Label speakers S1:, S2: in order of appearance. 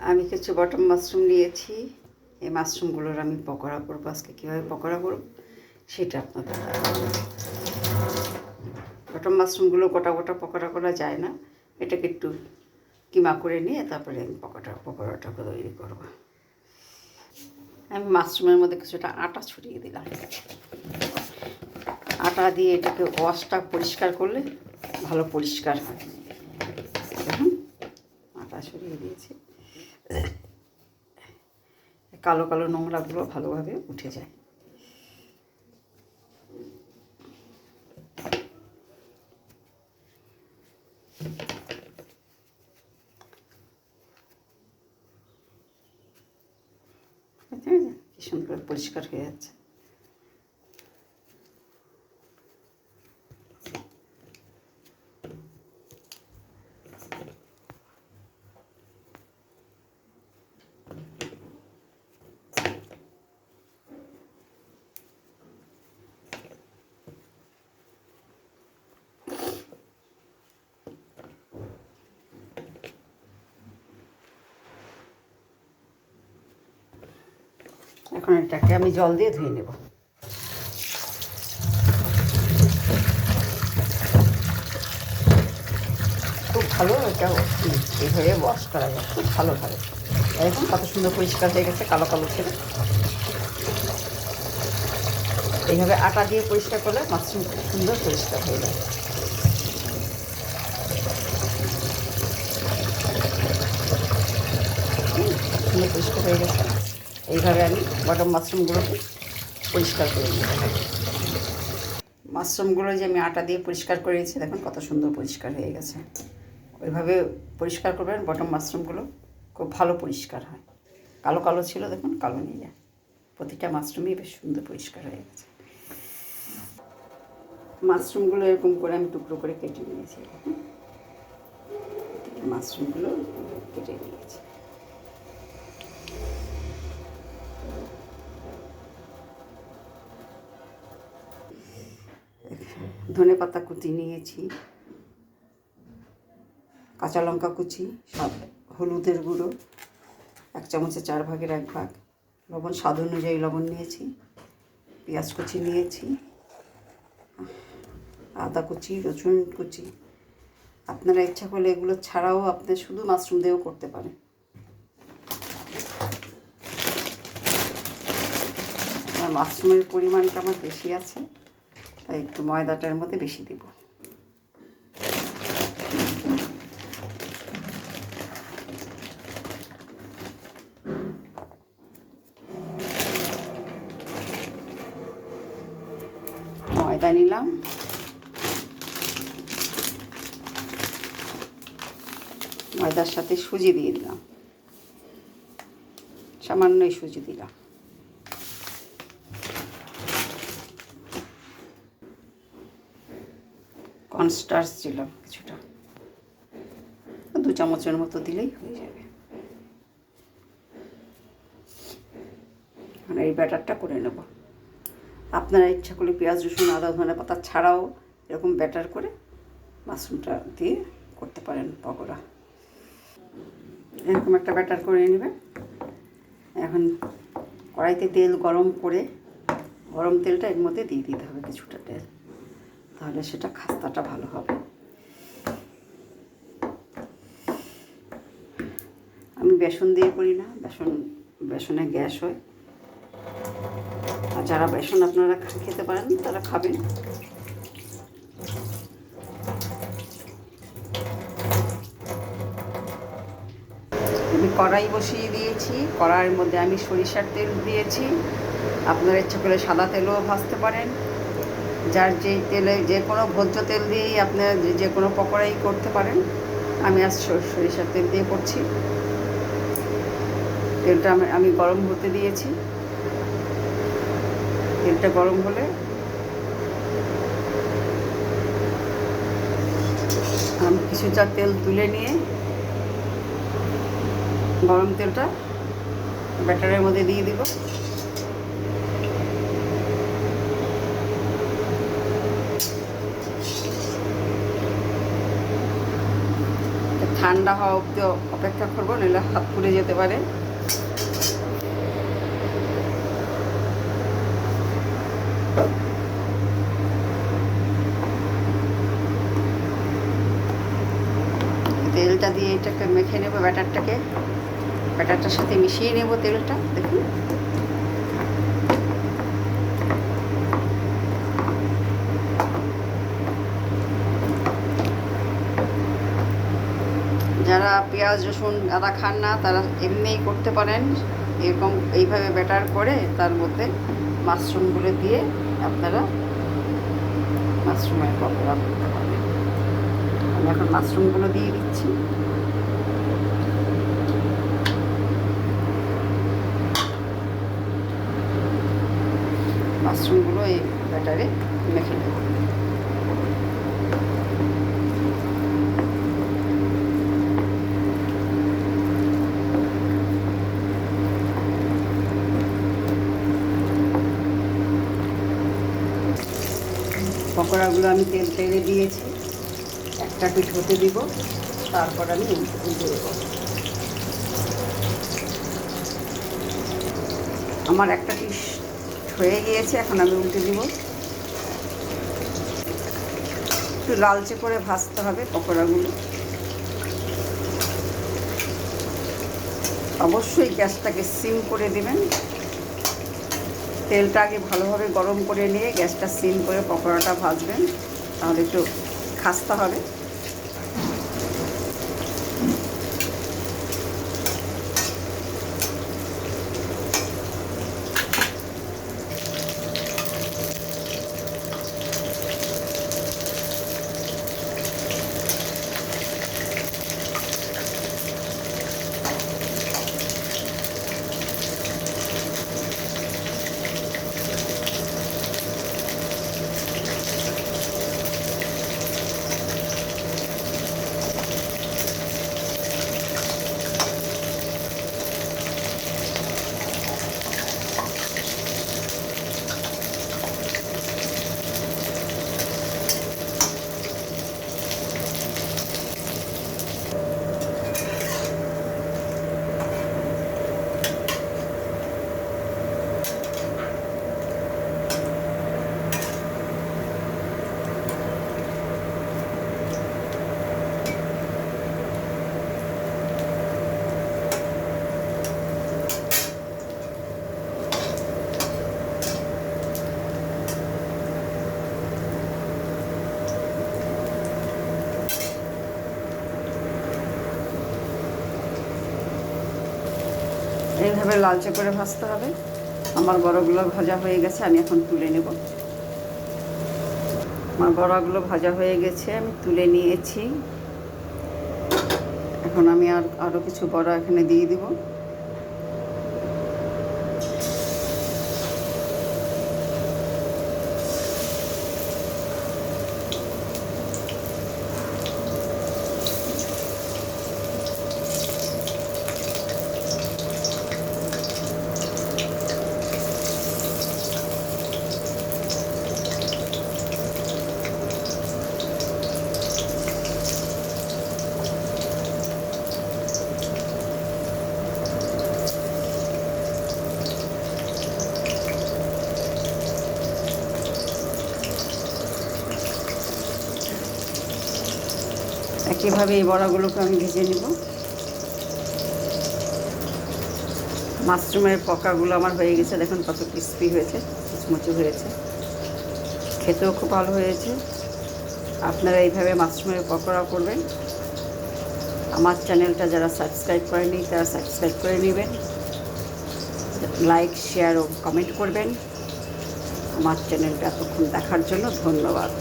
S1: আমি কিছু bottom mushroom নিয়েছি। এই মাশরুমগুলোর আমি পকোড়া করবো। আজকে কীভাবে পকোড়া করব সেটা আপনাদের দেখাবো। বটম মাশরুমগুলো গোটা গোটা পকোড়া করা যায় না, এটাকে একটু কিমা করে নিয়ে তারপরে আমি পকোড়াটা তৈরি করব। আমি মাশরুমের মধ্যে কিছুটা আটা ছড়িয়ে দিলাম। আটা দিয়ে এটাকে ওয়াশটা পরিষ্কার করলে ভালো পরিষ্কার হয়। দেখুন আটা ছড়িয়ে দিয়েছি, কালো কালো নোংরাগুলো ভালোভাবে উঠে যায়। কি সুন্দর পরিষ্কার হয়ে যাচ্ছে। এখন এটাকে আমি জল দিয়ে ধুয়ে নেব। খুব ভালো, এটাও এইভাবে ওয়াশ করা যায় খুব ভালোভাবে। এখন কত সুন্দর পরিষ্কার হয়ে গেছে, কালো কালো ছিল। এইভাবে আটা দিয়ে পরিষ্কার করলে মাশরুম খুব সুন্দর পরিষ্কার হয়ে যায়। সুন্দর পরিষ্কার হয়ে গেছে। এইভাবে আমি বটম মাশরুমগুলোকে পরিষ্কার করে নিই। মাশরুমগুলো যে আমি আটা দিয়ে পরিষ্কার করে নিয়েছি, দেখুন কত সুন্দর পরিষ্কার হয়ে গেছে। ওইভাবে পরিষ্কার করবেন, বটম মাশরুমগুলো খুব ভালো পরিষ্কার হয়। কালো কালো ছিল, দেখুন কালো নিয়ে যায়। প্রতিটা মাশরুমই বেশ সুন্দর পরিষ্কার হয়ে গেছে। মাশরুমগুলো এরকম করে আমি টুকরো করে কেটে নিয়েছি। মাশরুমগুলো কেটে নিয়েছি। ধনে পাতা কুচি নিয়েছি, কাঁচা লঙ্কা কুচি, হলুদের গুঁড়ো 1 চামচের 4 ভাগের 1 ভাগ, লবণ স্বাদ অনুযায়ী লবণ নিয়েছি, পেঁয়াজ কুচি নিয়েছি, আদা কুচি, রসুন কুচি। আপনারা ইচ্ছা করলে এগুলো ছাড়াও আপনি শুধু মাশরুম দিয়েও করতে পারেন। মাশরুমের পরিমাণটা আমার বেশি আছে, তাই একটু ময়দাটার মধ্যে বেশি দেব। ময়দা নিলাম, ময়দার সাথে সুজি দিয়ে দিলাম, সামান্যই সুজি দিলাম। কর্নস্টার্চ দিলাম কিছুটা, 2 চামচের মতো দিলেই হয়ে যাবে। এখন এই ব্যাটারটা করে নেব। আপনারা ইচ্ছা করলে পেঁয়াজ, রসুন, আদা, ধনে পাতা ছাড়াও এরকম ব্যাটার করে মাশরুমটা দিয়ে করতে পারেন পকোড়া। এরকম একটা ব্যাটার করে নেবেন। এখন কড়াইতে তেল গরম করে গরম তেলটা এর মধ্যে দিয়ে দিতে হবে কিছুটা তেল, তাহলে সেটা খাস্তাটা ভালো হবে। আমি বেসন দিয়ে করি না, বেসনে গ্যাস হয়। আর যারা বেসন আপনারা খেতে পারেন তারা খাবেন। আমি কড়াই বসিয়ে দিয়েছি, কড়াইয়ের মধ্যে আমি সরিষার তেল দিয়েছি। আপনারা ইচ্ছা করে সাদা তেলও ভাজতে পারেন। যার যেই তেলে, যে কোনো ভোজ্য তেল দিয়েই আপনারা যে কোনো পকোড়াই করতে পারেন। আমি আজ সরিষার তেল দিয়ে করছি। তেলটা আমি গরম হতে দিয়েছি। তেলটা গরম হলে আমি কিছুটা তেল তুলে নিয়ে গরম তেলটা ব্যাটারের মধ্যে দিয়ে দিব। ঠান্ডা হওয়া অবধি অপেক্ষা করবো, নইলে হাত পুড়ে যেতে পারে। তেলটা দিয়ে এটাকে মেখে নেব, ব্যাটারটার সাথে মিশিয়ে নেব তেলটা। দেখুন যারা পেঁয়াজ রসুন আদা খান না তারা এমনিই করতে পারেন, এরকম এইভাবে ব্যাটার করে তার মধ্যে মাশরুমগুলো দিয়ে আপনারা মাশরুমের পকোড়া করতে পারেন। আমি এখন মাশরুমগুলো দিয়ে দিচ্ছি। মাশরুমগুলো এই ব্যাটারে মেখে নেব। পকোড়াগুলো আমি তেলে দিয়েছি, একটা পিঠ হতে দিব, তারপর আমি উল্টে দেবো। আমার একটা পিস হয়ে গিয়েছে, এখন আমি উল্টে দিব। একটু লালচে করে ভাজতে হবে পকোড়াগুলো। অবশ্যই গ্যাসটাকে সিম করে দেবেন। তেলটা আগে ভালোভাবে গরম করে নিয়ে গ্যাসটা সিম করে পকোড়াটা ভাজবেন, তাহলে একটু খাস্তা হবে। এইভাবে লালচে করে ভাজতে হবে। আমার বড়াগুলো ভাজা হয়ে গেছে, আমি এখন তুলে নেব। আমার বড়াগুলো ভাজা হয়ে গেছে, আমি তুলে নিয়েছি। এখন আমি আরও কিছু বড়া এখানে দিয়ে দিব। একইভাবে এই বড়াগুলোকে আমি ভেজে নিব। মাশরুমের পকাগুলো আমার হয়ে গেছে, দেখুন কত ক্রিস্পি হয়েছে, মুচমুচে হয়েছে, খেতেও খুব ভালো হয়েছে। আপনারা এইভাবে মাশরুমের পকোড়া করবেন। আমার চ্যানেলটা যারা সাবস্ক্রাইব করেনি তারা সাবস্ক্রাইব করে নেবেন, লাইক শেয়ার ও কমেন্ট করবেন। আমার চ্যানেলটা এতক্ষণ দেখার জন্য ধন্যবাদ।